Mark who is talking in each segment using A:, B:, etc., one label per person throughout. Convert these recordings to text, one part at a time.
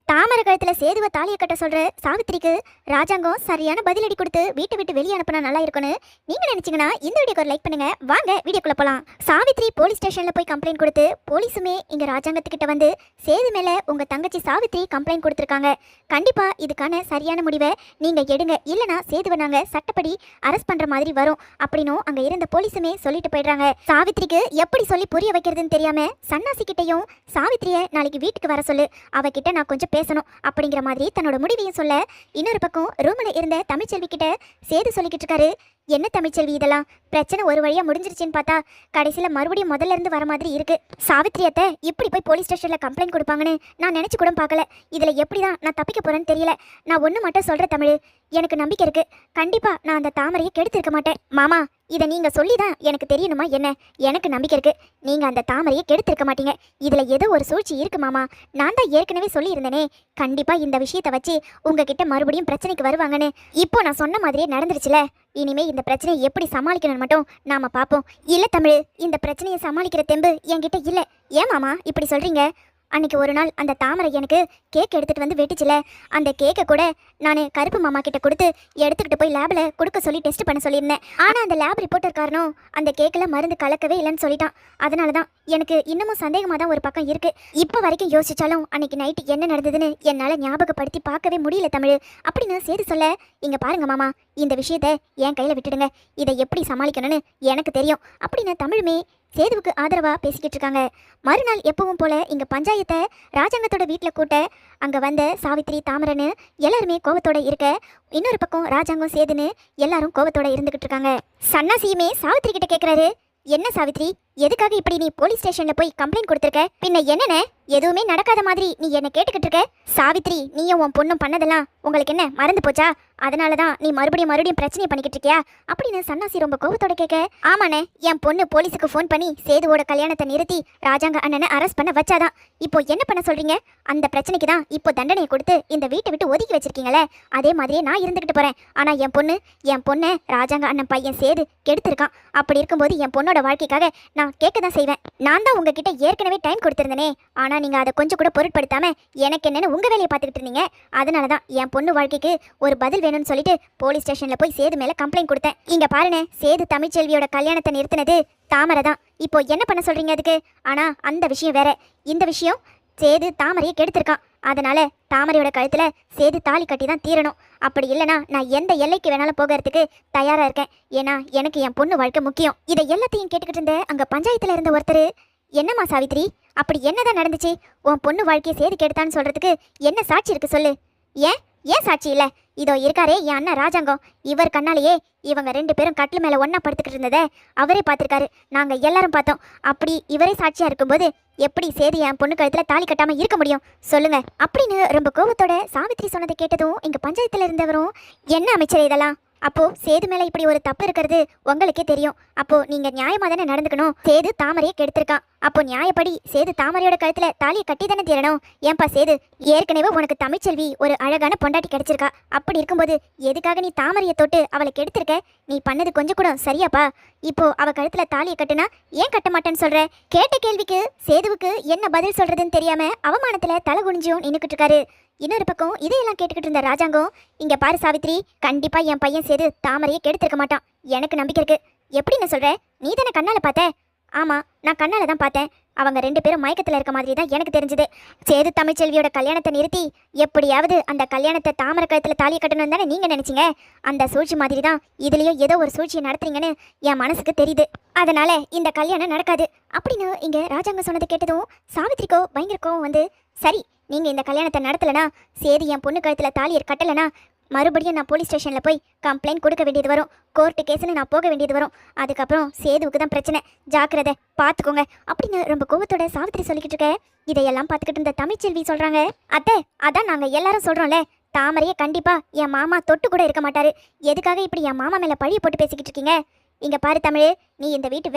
A: தாமரை கழுத்துல சேதுவ தாலியை கட்ட சொல்ற சாவித்திரிக்கு ராஜாங்கம் சரியான பதிலடி கொடுத்து வீட்டை விட்டு வெளியே அனுப்புனா நல்லா இருக்கும்னு நீங்க நினைச்சீங்கன்னா இந்த வீடியோக்கு ஒரு லைக் பண்ணுங்க. வாங்க வீடியோக்குள்ள போலாம். சாவித்திரி போலீஸ் ஸ்டேஷன்ல போய் கம்ப்ளைண்ட் கொடுத்து போலீஸுமே இங்க ராஜாங்கத்துக்கிட்ட வந்து சேது மேல உங்க தங்கச்சி சாவித்திரி கம்ப்ளைண்ட் கொடுத்துருக்காங்க. கண்டிப்பா இதுக்கான சரியான முடிவை நீங்க எடுங்க, இல்லனா சேதுவை நாங்க சட்டப்படி அரெஸ்ட் பண்ற மாதிரி வரும் அப்படின்னும் அங்க இருந்த போலீஸுமே சொல்லிட்டு போயிடுறாங்க. சாவித்திரிக்கு எப்படி சொல்லி புரிய வைக்கிறதுன்னு தெரியாம சன்னாசி கிட்டையும் சாவித்திரிய நாளைக்கு வீட்டுக்கு வர சொல்லு, அவகிட்ட நான் கொஞ்சம் பேசணும் அப்படிங்கிற மாதிரி தன்னோட முடிவையும் சொல்ல, இன்னொரு பக்கம் ரூம்ல இருந்த தமிழ்ச்செல்வி கிட்ட சேது சொல்லிக்கிட்டு இருக்காரு. என்ன தமிழ்ச்செல்வி, இதெல்லாம் பிரச்சனை ஒரு வழியா முடிஞ்சிருச்சுன்னு பார்த்தா கடைசியில மறுபடியும் முதல்ல இருந்து வர மாதிரி இருக்கு. சாவித்திரியத்தை இப்படி போய் போலீஸ் ஸ்டேஷன்ல கம்ப்ளைண்ட் கொடுப்பாங்கன்னு நான் நினைச்சு கூட பார்க்கல. இதுல எப்படிதான் நான் தப்பிக்க போறேன்னு தெரியல. நான் ஒண்ணு மட்டும் சொல்றேன் தமிழ், எனக்கு நம்பிக்கை இருக்கு. கண்டிப்பா நான் அந்த தாமரையை கெடுத்திருக்க மாட்டேன். மாமா, இதை நீங்க சொல்லிதான் எனக்கு தெரியணுமா என்ன? எனக்கு நம்பிக்கை இருக்கு, நீங்க அந்த தாமரையை கெடுத்திருக்க மாட்டீங்க. இதுல ஏதோ ஒரு சூழ்ச்சி இருக்கு மாமா. நான் தான் ஏற்கனவே சொல்லி இருந்தேனே, கண்டிப்பா இந்த விஷயத்தை வச்சு உங்ககிட்ட மறுபடியும் பிரச்சனைக்கு வருவாங்கன்னு. இப்போ நான் சொன்ன மாதிரியே நடந்துருச்சுல. இனிமே இந்த பிரச்சனையை எப்படி சமாளிக்கணும் மட்டும் நாம பாப்போம். இல்ல தமிழ், இந்த பிரச்சனையை சமாளிக்கிற தெம்பு என்கிட்ட இல்ல. ஏன் மாமா இப்படி சொல்றீங்க? அன்னைக்கு ஒரு நாள் அந்த தாமரை எனக்கு கேக் எடுத்துட்டு வந்து வெட்டிச்சுல, அந்த கேக்கை கூட நான் கருப்பு மாமா கிட்ட கொடுத்து எடுத்துக்கிட்டு போய் லேப்ல கொடுக்க சொல்லி டெஸ்ட் பண்ண சொல்லியிருந்தேன். ஆனா அந்த லேப் ரிப்போர்ட்டர் காரணம் அந்த கேக்கில் மருந்து கலக்கவே இல்லைன்னு சொல்லிட்டான். அதனாலதான் எனக்கு இன்னமும் சந்தேகமா தான் ஒரு பக்கம் இருக்கு. இப்போ வரைக்கும் யோசிச்சாலும் அன்னைக்கு நைட்டு என்ன நடந்ததுன்னு என்னால ஞாபகப்படுத்தி பார்க்கவே முடியல தமிழ் அப்படின்னு சேது சொல்ல, இங்க பாருங்க மாமா, இந்த விஷயத்த என் கையில விட்டுடுங்க. இதை எப்படி சமாளிக்கணும்னு எனக்கு தெரியும் அப்படின்னு தமிழுமே சேதுவுக்கு ஆதரவா பேசிக்கிட்டு இருக்காங்க. மறுநாள் எப்பவும் போல இங்க பஞ்சாயத்தை ராஜாங்கத்தோட வீட்டுல கூட்ட அங்க வந்த சாவித்திரி தாமரன்னு எல்லாருமே கோவத்தோட இருக்க, இன்னொரு பக்கம் ராஜாங்கம் சேதுன்னு எல்லாரும் கோவத்தோட இருந்துகிட்டு இருக்காங்க. சன்னாசியுமே சாவித்திரி கிட்ட கேக்குறாரு, என்ன சாவித்ரி, எதுக்காக இப்படி நீ போலீஸ் ஸ்டேஷன்ல போய் கம்ப்ளைண்ட் கொடுத்துருக்க? பின்ன என்னன்னு எதுவுமே நடக்காத மாதிரி நீ என்ன கேட்டுக்கிட்டு இருக்க? சாவித்ரி, நீயும் உன் பொண்ணும் பண்ணதெல்லாம் உங்களுக்கு என்ன மறந்து போச்சா? அதனாலதான் நீ மறுபடியும் பிரச்சனை பண்ணிக்கிட்டு இருக்கியா அப்படின்னு சன்னாசி ரொம்ப கோபத்தோட கேட்க, ஆமாண்ணே, என் பொண்ணு போலீஸுக்கு ஃபோன் பண்ணி சேதுவோட கல்யாணத்தை நிறுத்தி ராஜாங்க அண்ணனை அரெஸ்ட் பண்ண வச்சாதான். இப்போ என்ன பண்ண சொல்றீங்க? அந்த பிரச்சனைக்கு தான் இப்போ தண்டனையை கொடுத்து இந்த வீட்டை விட்டு ஒதுக்கி வச்சிருக்கீங்களே, அதே மாதிரியே நான் இருந்துகிட்டு போறேன். ஆனா என் பொண்ணு ராஜாங்க அண்ணன் பையன் சேது கெடுத்திருக்கான். அப்படி இருக்கும்போது என் பொண்ணோட வாழ்க்கைக்காக நான் கேட்க தான் செய்வேன். நான் தான் உங்ககிட்ட ஏற்கனவே டைம் கொடுத்திருந்தேனே, ஆனா நீங்க அதை கொஞ்சம் கூட பொருட்படுத்தாம எனக்கு என்னன்னு உங்க வேலையை பார்த்துக்கிட்டு இருந்தீங்க. அதனாலதான் என் பொண்ணு வாழ்க்கைக்கு ஒரு பதில் வேணும்னு சொல்லிட்டு போலீஸ் ஸ்டேஷன்ல போய் சேது மேல கம்ப்ளைண்ட் கொடுத்தேன். இங்க பாருங்க, சேது தமிழ்ச்செல்வியோட கல்யாணத்தை நிறுத்தினது தாமரை தான். இப்போ என்ன பண்ண சொல்றீங்க அதுக்கு? ஆனா அந்த விஷயம் வேற. இந்த விஷயம் சேது தாமரையை கெடுத்திருக்கான். அதனால தாமரையோட கழுத்துல சேது தாலி கட்டி தான் தீரணும். அப்படி இல்லைனா நான் எந்த எல்லைக்கு வேணாலும் போகிறதுக்கு தயாரா இருக்கேன். ஏன்னா எனக்கு என் பொண்ணு வாழ்க்கை முக்கியம். இதை எல்லாத்தையும் கேட்டுக்கிட்டு இருந்த அங்க பஞ்சாயத்துல இருந்த ஒருத்தர், என்னம்மா சாவித்ரி, அப்படி என்னதான் நடந்துச்சு? உன் பொண்ணு வாழ்க்கையை சேது கெடுத்தான்னு சொல்றதுக்கு என்ன சாட்சி இருக்கு சொல்லு. ஏன் சாட்சி இல்ல? இதோ இருக்காரே என் அண்ணன் ராஜாங்கம், இவர் கண்ணாலேயே இவங்க 2 பேரும் கட்டில் மேல ஒன்னா படுத்துக்கிட்டு இருந்ததை அவரே பார்த்திருக்காரு. நாங்க எல்லாரும் பார்த்தோம். அப்படி இவரே சாட்சியா இருக்கும்போது எப்படி சேது என் பொண்ணு கழுத்துல தாலி கட்டாம இருக்க முடியும் சொல்லுங்க அப்படின்னு ரொம்ப கோபத்தோட சாவித்ரி சொன்னதை கேட்டதும் இங்க பஞ்சாயத்துல இருந்தவரும், என்ன அமைச்சர் இதெல்லாம்? அப்போ சேது மேல இப்படி ஒரு தப்பு இருக்கிறது உங்களுக்கே தெரியும். அப்போ நீங்க நியாயமா தானே நடந்துக்கணும். சேது தாமரையை கெடுத்திருக்கான். அப்போ நியாயப்படி சேது தாமரையோட கழுத்துல தாலியை கட்டி தானே தீரணும். ஏன்பா சேது, ஏற்கனவே உனக்கு தமிழ்ச்செல்வி ஒரு அழகான பொண்டாட்டி கிடைச்சிருக்கா. அப்படி இருக்கும்போது எதுக்காக நீ தாமரையை தொட்டு அவளை கெடுத்திருக்க? நீ பண்ணது கொஞ்சம் கூட சரியாப்பா? இப்போ அவ கழுத்துல தாலியை கட்டுனா ஏன் கட்ட மாட்டேன்னு சொல்ற? கேட்ட கேள்விக்கு சேதுவுக்கு என்ன பதில் சொல்றதுன்னு தெரியாம அவமானத்துல தலை குனிஞ்சும் நின்னுக்கிட்டு இருக்காரு. இன்னொரு பக்கம் இதையெல்லாம் கேட்டுக்கிட்டு இருந்த ராஜாங்கம், இங்க பாரு சாவித்ரி, கண்டிப்பா என் பையன் சேது தாமரையை கெடுத்திருக்க மாட்டான். எனக்கு நம்பிக்கை இருக்கு. எப்படின்னு சொல்ற? நீ தானே கண்ணால பார்த்த? ஆமா, நான் கண்ணால தான் பார்த்தேன். அவங்க 2 பேரும் மயக்கத்துல இருக்க மாதிரி தான் எனக்கு தெரிஞ்சது. சேது தமிழ்ச்செல்வியோட கல்யாணத்தை நிறுத்தி எப்படியாவது அந்த கல்யாணத்தை தாமரை கழுத்துல தாலியை கட்டணும் தானே நீங்க நினைச்சீங்க. அந்த சூழ்ச்சி மாதிரி தான் இதுலயும் ஏதோ ஒரு சூழ்ச்சியை நடத்துறீங்கன்னு என் மனசுக்கு தெரியுது. அதனால இந்த கல்யாணம் நடக்காது அப்படின்னு இங்க ராஜாங்க சொன்னதை கேட்டதும் சாவித்ரிக்கோ பயங்கர கோவம் வந்து, சரி, நீங்க இந்த கல்யாணத்தை நடத்தலனா, சேது என் பொண்ணு கழுத்துல தாலியை கட்டலனா மறுபடியும் நான் போலீஸ் ஸ்டேஷன்ல போய் கம்ப்ளைண்ட் கொடுக்க வேண்டியது வரும். கோர்ட்டு கேஸ்ன்னு நான் போக வேண்டியது வரும். அதுக்கப்புறம் சேதுவுக்கு தான் பிரச்சனை. ஜாக்கிரதை, பார்த்துக்கோங்க அப்படின்னு ரொம்ப கோவத்தோட சாவித்ரி சொல்லிக்கிட்டு இருக்க. இதையெல்லாம் பார்த்துக்கிட்டு இருந்த தமிழ்ச்செல்வி சொல்றாங்க, அத்தை, அதான் நாங்க எல்லாரும் சொல்றோம்ல, தாமரையை கண்டிப்பா என் மாமா தொட்டு கூட இருக்க மாட்டாரு. எதுக்காக இப்படி என் மாமா மேல பழிய போட்டு பேசிக்கிட்டு இருக்கீங்க? இங்க பாரு தமிழ், நீ இந்த வீட்டு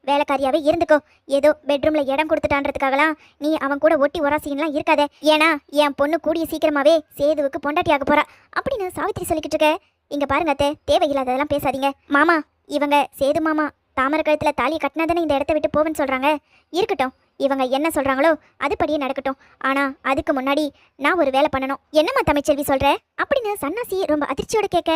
A: வேலைக்காரியாவே இருந்துக்கோ. ஏதோ பெட்ரூம்ல இடம் கொடுத்துட்டான்றதுக்காகலாம் நீ அவன் கூட ஒட்டி ஒராசின்லாம் இருக்காத. ஏன்னா என் பொண்ணு கூடிய சீக்கிரமாவே சேதுவுக்கு பொண்டாட்டி ஆக போறா அப்படின்னு சாவித்ரி சொல்லிக்கிட்டு இருக்க. இங்க பாருங்க அத்தை, தேவையில்லாததெல்லாம் பேசாதீங்க. மாமா, இவங்க சேது மாமா தாமரை கழுத்துல தாலியை கட்டினா தானே இந்த இடத்த விட்டு போவேன்னு சொல்றாங்க. இருக்கட்டும், இவங்க என்ன சொல்றாங்களோ அதுபடியே நடக்கட்டும். ஆனா அதுக்கு முன்னாடி நான் ஒரு வேலை பண்ணணும். என்னம்மா தமிழ்ச்செல்வி சொல்ற அப்படின்னு சன்னாசி ரொம்ப அதிர்ச்சியோட கேட்க,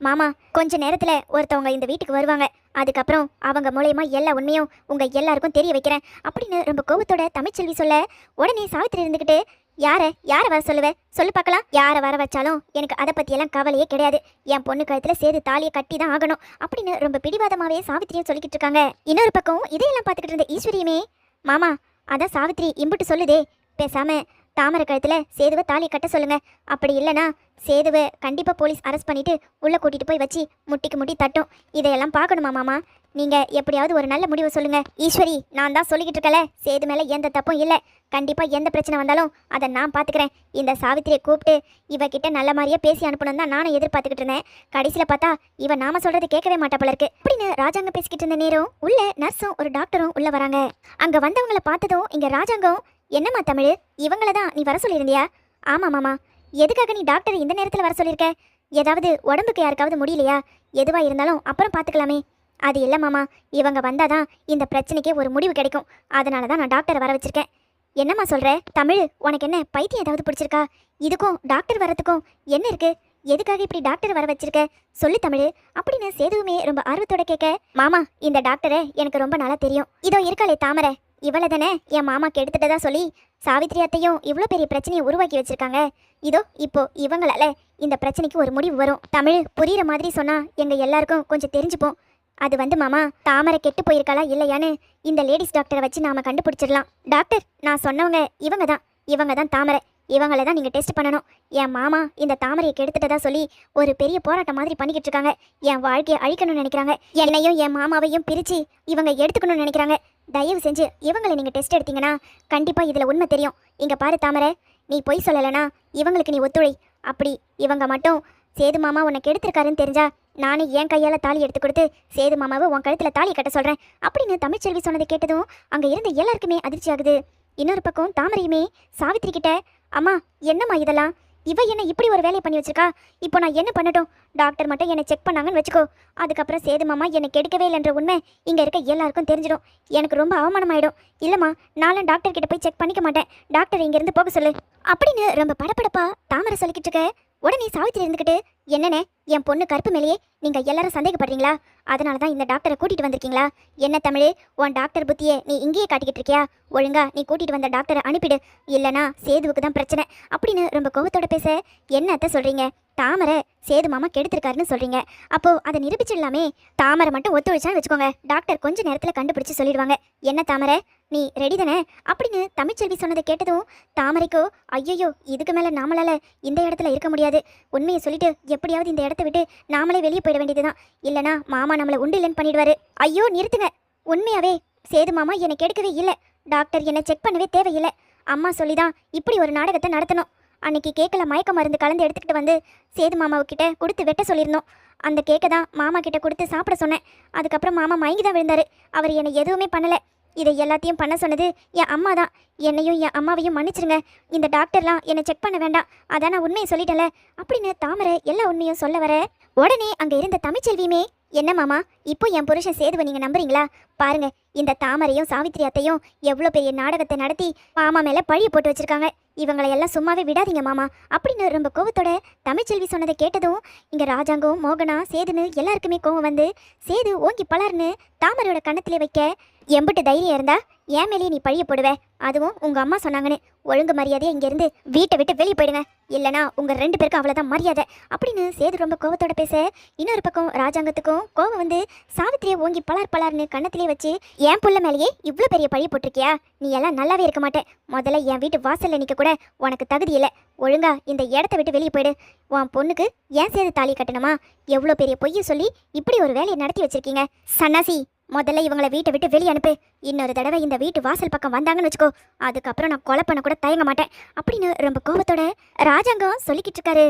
A: மாமா கொஞ்ச நேரத்துல ஒருத்தவங்க இந்த வீட்டுக்கு வருவாங்க. அதுக்கப்புறம் அவங்க மூலயமா எல்லா உண்மையும் உங்க எல்லாருக்கும் தெரிய வைக்கிறேன் அப்படின்னு ரொம்ப கோபத்தோட தமிழ்ச்செல்வி சொல்ல, உடனே சாவித்திரி இருந்துகிட்டு, யார வர சொல்லுவ சொல்லு பார்க்கலாம். யாரை வர வச்சாலும் எனக்கு அதை பற்றியெல்லாம் கவலையே கிடையாது. என் பொண்ணு கழுத்துல சேது தாலியை கட்டி தான் ஆகணும் அப்படின்னு ரொம்ப பிடிவாதமாவே சாவித்திரியும் சொல்லிக்கிட்டு இருக்காங்க. இன்னொரு பக்கம் இதையெல்லாம் பார்த்துக்கிட்டு இருந்த ஈஸ்வரியுமே, மாமா அதான் சாவித்திரி இம்புட்டு சொல்லுதே, பேசாம தாமரை கழுத்துல சேதுவை தாலியை கட்ட சொல்லுங்க. அப்படி இல்லைனா சேதுவை கண்டிப்பாக போலீஸ் அரெஸ்ட் பண்ணிட்டு உள்ளே கூட்டிட்டு போய் வச்சு முட்டிக்கு முட்டி தட்டும். இதையெல்லாம் பார்க்கணுமா மாமா? நீங்க எப்படியாவது ஒரு நல்ல முடிவை சொல்லுங்க. ஈஸ்வரி, நான் தான் சொல்லிக்கிட்டு இருக்கல, சேது மேல எந்த தப்பும் இல்லை. கண்டிப்பா எந்த பிரச்சனை வந்தாலும் அதை நான் பாத்துக்கிறேன். இந்த சாவித்திரியை கூப்பிட்டு இவகிட்ட நல்ல மாதிரியே பேசி அனுப்பணும் தான் நானும் எதிர்பார்த்துக்கிட்டு இருந்தேன். கடைசியில பார்த்தா இவ நாம சொல்றது கேட்கவே மாட்டா போல இருக்கு அப்படின்னு ராஜாங்கம் பேசிக்கிட்டு இருந்த நேரம் உள்ள நர்ஸும் ஒரு டாக்டரும் உள்ள வராங்க. அங்க வந்தவங்களை பார்த்ததும் இங்க ராஜாங்கம், என்னம்மா தமிழ், இவங்கள தான் நீ வர சொல்லியிருந்தியா? ஆமா மாமா. எதுக்காக நீ டாக்டர் இந்த நேரத்தில் வர சொல்லியிருக்க? ஏதாவது உடம்புக்கு யாருக்காவது முடியலையா? எதுவா இருந்தாலும் அப்புறம் பார்த்துக்கலாமே. அது இல்லை மாமா, இவங்க வந்தாதான் இந்த பிரச்சனைக்கே ஒரு முடிவு கிடைக்கும். அதனால தான் நான் டாக்டரை வர வச்சிருக்கேன். என்னம்மா சொல்ற தமிழ், உனக்கு என்ன பைத்தியம் ஏதாவது பிடிச்சிருக்கா? இதுக்கும் டாக்டர் வரதுக்கும் என்ன இருக்கு? எதுக்காக இப்படி டாக்டர் வர வச்சிருக்க சொல்லு தமிழ் அப்படின்னு சேதுவுமே ரொம்ப ஆர்வத்தோட கேட்க, மாமா இந்த டாக்டரை எனக்கு ரொம்ப நாளா தெரியும். இதோ இருக்காளே தாமரை, இவளை தானே என் மாமாக்கு எடுத்துட்டதா சொல்லி சாவித்திரி அத்தையும் இவ்வளோ பெரிய பிரச்சனையை உருவாக்கி வச்சிருக்காங்க. இதோ இப்போ இவங்களால இந்த பிரச்சனைக்கு ஒரு முடிவு வரும். தமிழ் புரியுற மாதிரி சொன்னா எங்க எல்லாருக்கும் கொஞ்சம் தெரிஞ்சுப்போம். அது வந்து மாமா, தாமரை கெட்டு போயிருக்காளா இல்லையான்னு இந்த லேடிஸ் டாக்டரை வச்சு நாம கண்டுபிடிச்சிடலாம். டாக்டர், நான் சொன்னவங்க இவங்க தான் தாமரை. இவங்கள தான் நீங்கள் டெஸ்ட் பண்ணணும். என் மாமா இந்த தாமரையை கெடுத்துட்டதா சொல்லி ஒரு பெரிய போராட்டம் மாதிரி பண்ணிக்கிட்டு இருக்காங்க. என் வாழ்க்கையை அழிக்கணும்னு நினைக்கிறாங்க. என்னையும் என் மாமாவையும் பிரித்து இவங்க எடுத்துக்கணும்னு நினைக்கிறாங்க. தயவு செஞ்சு இவங்களை நீங்கள் டெஸ்ட் எடுத்தீங்கன்னா கண்டிப்பாக இதில் உண்மை தெரியும். இங்கே பாரு தாமரை, நீ பொய் சொல்லலைன்னா இவங்களுக்கு நீ ஒத்துழை. அப்படி இவங்க மட்டும் சேது மாமா உன்னை கெடுத்திருக்காருன்னு தெரிஞ்சா நானே என் கையால் தாலி எடுத்து கொடுத்து சேது மாமாவை உன் கழுத்தில் தாலி கட்ட சொல்கிறேன் அப்படின்னு தமிழ்ச்செல்வி சொன்னதை கேட்டதும் அங்கே இருந்த எல்லாருக்குமே அதிர்ச்சி ஆகுது. இன்னொரு பக்கம் தாமரையுமே சாவித்திரி கிட்ட, அம்மா என்னம்மா இதெல்லாம், இவ என்ன இப்படி ஒரு வேலையை பண்ணி வச்சிருக்கா? இப்போ நான் என்ன பண்ணட்டும்? டாக்டர் மட்டும் என்னை செக் பண்ணாங்கன்னு வச்சுக்கோ, அதுக்கப்புறம் சேது மாமா என்னை கெடுக்கவே இல்லைன்ற உண்மை இங்கே இருக்க எல்லாருக்கும் தெரிஞ்சிடும். எனக்கு ரொம்ப அவமானமாயிடும். இல்லைம்மா, நானும் டாக்டர் கிட்ட போய் செக் பண்ணிக்க மாட்டேன். டாக்டர் இங்கேருந்து போக சொல்லு அப்படின்னு ரொம்ப படப்படப்பா தாமரை சொல்லிக்கிட்டு இருக்க. உடனே சாவித்திரி இருந்துக்கிட்டு, என்னண்ணே என் பொண்ணு கருப்பு மேலேயே நீங்கள் எல்லாரும் சந்தேகப்படுறீங்களா? அதனால தான் இந்த டாக்டரை கூட்டிகிட்டு வந்திருக்கீங்களா? என்ன தமிழ், உன் டாக்டர் புத்தியை நீ இங்கேயே காட்டிக்கிட்டு இருக்கியா? ஒழுங்கா நீ கூட்டிகிட்டு வந்த டாக்டரை அனுப்பிடு, இல்லைனா சேதுவுக்கு தான் பிரச்சனை அப்படின்னு ரொம்ப கோவத்தோட பேச, என்னத்த சொல்கிறீங்க? தாமரை சேது மாமா கெடுத்திருக்காருன்னு சொல்கிறீங்க, அப்போது அதை நிரூபிச்சிடலாமே. தாமரை மட்டும் ஒத்துழைச்சான்னு வச்சுக்கோங்க, டாக்டர் கொஞ்சம் நேரத்தில் கண்டுபிடிச்சி சொல்லிடுவாங்க. என்ன தாமரை, நீ ரெடி தானே அப்படின்னு தமிழ்ச்செல்வி சொன்னதை கேட்டதும் தாமரைக்கோ, ஐயோ இதுக்கு மேலே நாமளால் இந்த இடத்துல இருக்க முடியாது. உண்மையை சொல்லிட்டு எப்படியாவது இந்த இடத்த விட்டு நாமளே வெளியே போயிட வேண்டியதுதான். இல்லைனா மாமா நம்மளை உண்டு இல்லைன்னு பண்ணிடுவாரு. ஐயோ நிறுத்துங்க, உண்மையாவே சேது மாமா என்னை கெடுக்கவே இல்லை. டாக்டர் என்னை செக் பண்ணவே தேவையில்லை. அம்மா சொல்லி தான் இப்படி ஒரு நாடகத்தை நடத்தணும். அன்னைக்கு கேக்கில் மயக்க மருந்து கலந்து எடுத்துக்கிட்டு வந்து சேது மாமாவுக்கிட்ட கொடுத்து வெட்ட சொல்லியிருந்தோம். அந்த கேக்கை தான் மாமா கிட்ட கொடுத்து சாப்பிட சொன்னேன். அதுக்கப்புறம் மாமா மயங்கி தான் விழுந்தாரு. அவர் என்னை எதுவுமே பண்ணலை. இதை எல்லாத்தையும் பண்ண சொன்னது என் அம்மா தான். என்னையும் என் அம்மாவையும் மன்னிச்சிருங்க. இந்த டாக்டர்லாம் என்னை செக் பண்ண வேண்டாம், அதான் நான் உண்மையை சொல்லிட்டேன்ல அப்படின்னு தாமரை எல்லா உண்மையும் சொல்ல வர, உடனே அங்கே இருந்த தமிழ்ச்செல்வியுமே, என்ன மாமா இப்போ என் புருஷன் சேதுவை நீங்கள் நம்புறீங்களா? பாருங்க, இந்த தாமரையும் சாவித்திரி அத்தையும் எவ்வளோ பெரிய நாடகத்தை நடத்தி மாமா மேலே பழிய போட்டு வச்சிருக்காங்க. இவங்களை எல்லாம் சும்மாவே விடாதீங்க மாமா அப்படின்னு ரொம்ப கோவத்தோட தமிழ்ச்செல்வி சொன்னதை கேட்டதும் இங்கே ராஜாங்கம், மோகனா, சேதுன்னு எல்லாருக்குமே கோவம் வந்து சேது ஓங்கி பலர்னு தாமரையோட கண்ணத்திலே வைக்க, எம்பிட்டு தைரியம் இருந்தா ஏன் மேலேயே நீ பழிய போடுவ? அதுவும் உங்கள் அம்மா சொன்னாங்கன்னு ஒழுங்கு மரியாதையை இங்கேருந்து வீட்டை விட்டு வெளியே போயிடுங்க, இல்லைனா உங்கள் 2 பேருக்கும் அவ்வளோதான் மரியாதை அப்படின்னு சேது ரொம்ப கோவத்தோட பேச, இன்னொரு பக்கம் ராஜாங்கத்துக்கும் கோவம் வந்து சாவித்திரியை ஓங்கி பலர்னு கண்ணத்திலே வச்சு, என் புள்ள மேலேயே இவ்வளோ பெரிய பழிய போட்டிருக்கியா? நீ எல்லாம் நல்லாவே இருக்க மாட்டேன். முதல்ல என் வீட்டு வாசலில் நிற்க கூட உனக்கு தகுதி இல்லை. ஒழுங்கா இந்த இடத்த விட்டு வெளியே போயிடு. உன் பொண்ணுக்கு ஏன் சேது தாலி கட்டணுமா? எவ்வளோ பெரிய பொய்யை சொல்லி இப்படி ஒரு வேலையை நடத்தி வச்சிருக்கீங்க. சன்னாசி, முதல்ல இவங்களை வீட்டை விட்டு வெளியே அனுப்பு. இன்னொரு தடவை இந்த வீட்டு வாசல் பக்கம் வந்தாங்கன்னு வச்சுக்கோ, அதுக்கப்புறம் நான் கொலை பண்ண கூட தயங்க மாட்டேன் அப்படின்னு ரொம்ப கோபத்தோட ராஜாங்கம் சொல்லிக்கிட்டு இருக்காரு.